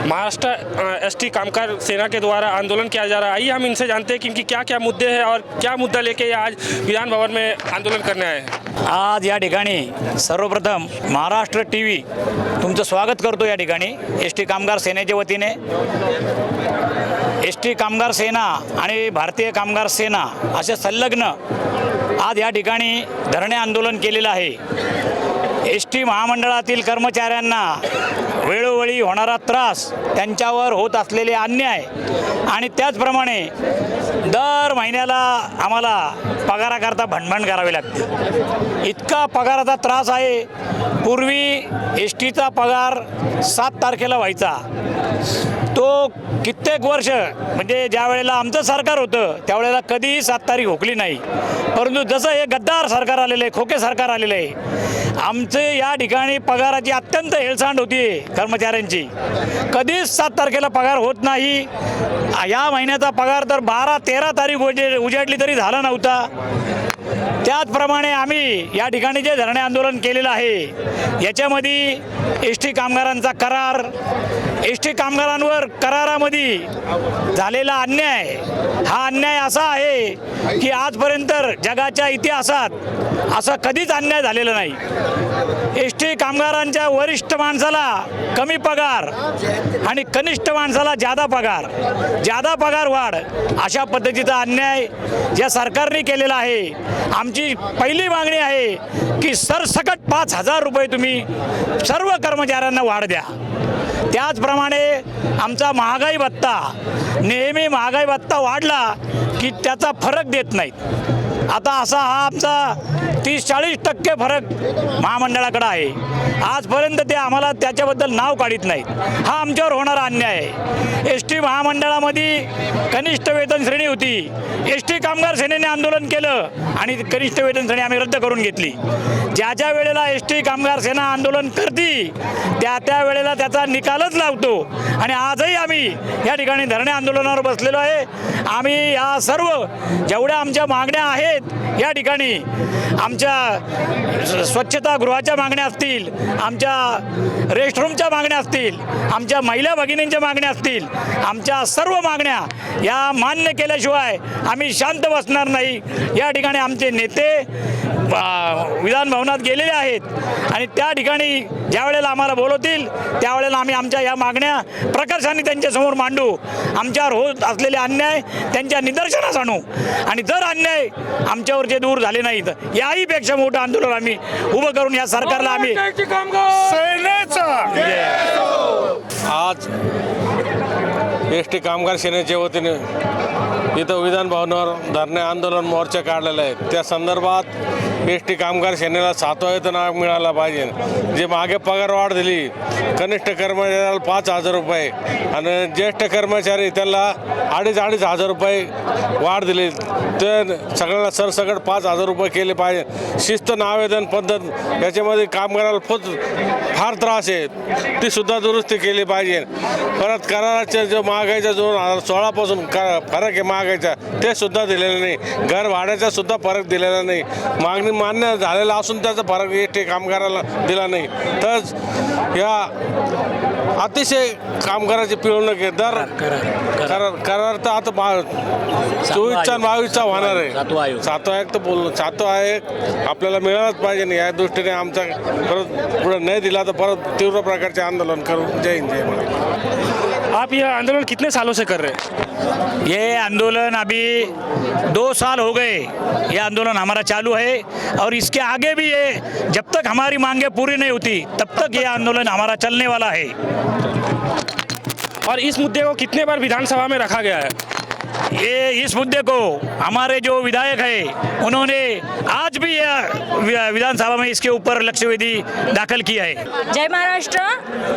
Maharashtra ST कामगार सेना के द्वारा आंदोलन किया जा रहा है। आइए हम इनसे जानते हैं कि इनकी क्या क्या मुद्दे हैं और क्या मुद्दा लेके ये आज विधान भवन में आंदोलन करने आए हैं। आज या ठिकाणी सर्वप्रथम महाराष्ट्र टीव्ही तुमचं स्वागत करतो या ठिकाणी एसटी कामगार सेनेच्या वतीने। एसटी कामगार सेना आणि भारतीय कामगार सेना असे संलग्न आज या ठिकाणी धरणे आंदोलन केलेलं आहे। एसटी महामंडळातील कर्मचाऱ्यांना वेळोवेळी होणारा त्रास, त्यांच्यावर होत असलेले अन्याय आणि त्याचप्रमाणे दर महिन्याला आम्हाला पगाराकरता भणभण करावी लागते। इतका पगाराचा त्रास आहे। पूर्वी एसटीचा पगार 7 तारखेला व्हायचा, तो कित्येक वर्ष म्हणजे ज्या वेळेला आमचं सरकार होतं त्यावेळेला कधीही 7 तारीख हुकली नाही। परंतु जसं हे गद्दार सरकार आलेलं आहे, खोके सरकार आलेलं आहे, आमचे या ठिकाणी पगाराची अत्यंत हेळसांड होती कर्मचाऱ्यांची। कधीच 7 तारखेला पगार होत नाही। या महिन्याचा पगार तर 12-13 तारीख उजाडली तरी झाला नव्हता। त्याचप्रमाणे आम्ही या ठिकाणी जे धरणे आंदोलन केलेलं आहे याच्यामध्ये एसटी कामगारांचा करार, एसटी कामगारांवर करारामध्ये झालेला अन्याय, हा अन्याय असा आहे की आजपर्यंत जगाच्या इतिहासात असा कधीच अन्याय झालेला नाही। एसटी कामगारांच्या वरिष्ठ माणसाला कमी पगार आणि कनिष्ठ माणसाला जादा पगार वाढ, अशा पद्धतीचा अन्याय या सरकारने केलेला आहे। आमची पहिली मागणी आहे की सरसकट 5,000 रुपये तुम्ही सर्व कर्मचाऱ्यांना वाढ द्या। त्याचप्रमाणे आमचा महागाई भत्ता, नेहमी महागाई भत्ता वाढला की त्याचा फरक देत नाहीत। आता असा हा आमचा 30-40% फरक महामंडळाकडे आहे। आजपर्यंत ते आम्हाला त्याच्याबद्दल नाव काढत नाहीत। हा आमच्यावर होणारा अन्याय आहे। एसटी महामंडळामध्ये कनिष्ठ वेतन श्रेणी होती, एसटी कामगार सेनेने आंदोलन केलं आणि कनिष्ठ वेतन श्रेणी आम्ही रद्द करून घेतली। ज्या वेळेला एसटी कामगार सेना आंदोलन करते त्या वेळेला त्याचा निकालच लावतो आणि आजही आम्ही या ठिकाणी धरणे आंदोलनावर बसलेलो आहे। आम्ही या सर्व जेवढ्या आमच्या मागण्या आहेत या ठिकाणी, आमच्या स्वच्छतागृहाच्या मागण्या असतील, आमच्या रेस्टरूमच्या मागण्या असतील, आमच्या महिला भगिनींच्या मागण्या असतील, आमच्या सर्व मागण्या या मान्य केल्याशिवाय आम्ही शांत बसणार नाही। या ठिकाणी आमचे नेते विधान भवनात गेलेले आहेत आणि त्या ठिकाणी ज्या वेळेला आम्हाला बोलवतील त्यावेळेला आम्ही आमच्या या मागण्या प्रकर्षाने त्यांच्यासमोर मांडू। आमच्यावर होत असलेले अन्याय त्यांच्या निदर्शनास आणू आणि जर अन्याय आमच्यावरचे दूर झाले नाहीत याही पेक्षा मोठं आंदोलन आम्ही उभं करून या सरकारला आम्ही आज एसटी कामगार सेनेच्या वतीने इथं विधान भवनावर धरणे आंदोलन मोर्चा काढलेला आहे। त्या संदर्भात एसटी कामगार सेनेला 7वा वेतन आयोग मिळाला पाहिजे। जे मागे पगारवाढ दिली, कनिष्ठ कर्मचाऱ्याला 5,000 रुपये आणि ज्येष्ठ कर्मचारी त्यांना 2,500 रुपये वाढ दिली, ते सगळ्यांना सरसकट 5,000 रुपये केले पाहिजे। शिस्त आवेदन पद्धत याच्यामध्ये कामगाराला फार त्रास आहे, ती सुद्धा दुरुस्ती केली पाहिजे। परत कराराच्या जो महागाईचा 2016 पासून फरक आहे महागाईचा, ते सुद्धा दिलेलं नाही। घर भाड्याचा सुद्धा फरक दिलेला नाही। मागणी मान्य झालेला असून त्याचा फरक एसटी कामगाराला दिला नाही। तर या अतिशय कामगाराची पिळवणूक आहे। दर करार तर आता 24चा 22चा होणार आहे। 7वा आयोग तर बोललो, 7वा आयोग आपल्याला मिळालाच पाहिजे। या दृष्टीने आमचा परत पुढे नाही दिला तर परत तीव्र प्रकारचे आंदोलन करू। जय हिंद, जय महाराष्ट्र। आप यह आंदोलन कितने सालों से कर रहे हैं? ये आंदोलन अभी 2 साल हो गए। ये आंदोलन हमारा चालू है और इसके आगे भी ये जब तक हमारी मांगे पूरी नहीं होती तब तक ये आंदोलन हमारा चलने वाला है। और इस मुद्दे को कितने बार विधानसभा में रखा गया है? ये इस मुद्दे को हमारे जो विधायक है उन्होंने आज भी विधानसभा में इसके ऊपर लक्षवेधी दाखल किया है। जय महाराष्ट्र।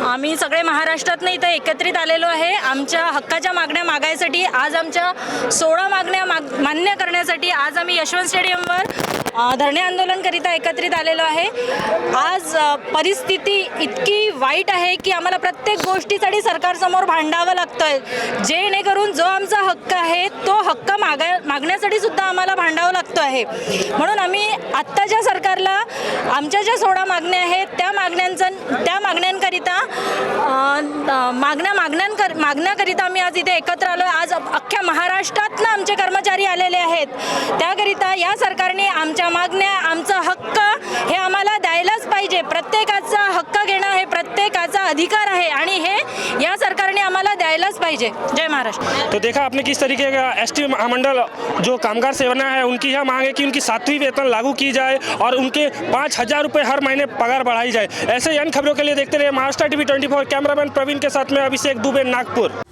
आम्ही सगळे महाराष्ट्रातनं इथं एकत्रित आलेलो आहे आमच्या हक्काच्या मागण्या मागायसाठी। आज आमच्या 16 मागण्या मान्य करण्यासाठी आज आम्ही यशवंत स्टेडियमवर धरणे आंदोलनकरिता एकत्रित आलेलो आहे। आज परिस्थिती इतकी वाईट आहे की आम्हाला प्रत्येक गोष्टीसाठी सरकारसमोर भांडावं लागतंय, जेणेकरून जो आमचा हक्क आहे तो हक्क मागण्यासाठी सुद्धा आम्हाला भांडावं लागतो आहे। म्हणून आम्ही आत्ताच्या सरकारला आमच्या ज्या 16 मागण्या आहेत त्या मागण्या मागण्यांकरिता मागण्याकरिता आम्ही आज इथे एकत्र आलो. आज अख्ख्या महाराष्ट्रातनं आमचे कर्मचारी आलेले आहेत. त्याकरिता या सरकारने आमच्या मागण्या, आमचा हक्क हे आम्हाला द्यायलाच पाहिजे. प्रत्येकाचा हक्क घेणं हे प्रत्येकाचा अधिकार आहे आणि हे या सरकारने आम्हाला द्यायलाच पाहिजे. जय महाराष्ट्र. तो देखा आपने किस तरीके का एसटी महामंडल जो कामगार सेना है उनकी यह मांग है कि उनकी 7वीं वेतन लागू की जाए और उनके 5,000 रुपये हर महीने पगार बढ़ाई जाए. ऐसे अन्य खबरों के लिए देखते रहिए महाराष्ट्र टीवी 24. कैमरामैन प्रवीण के साथ में अभिषेक दुबे, नागपुर.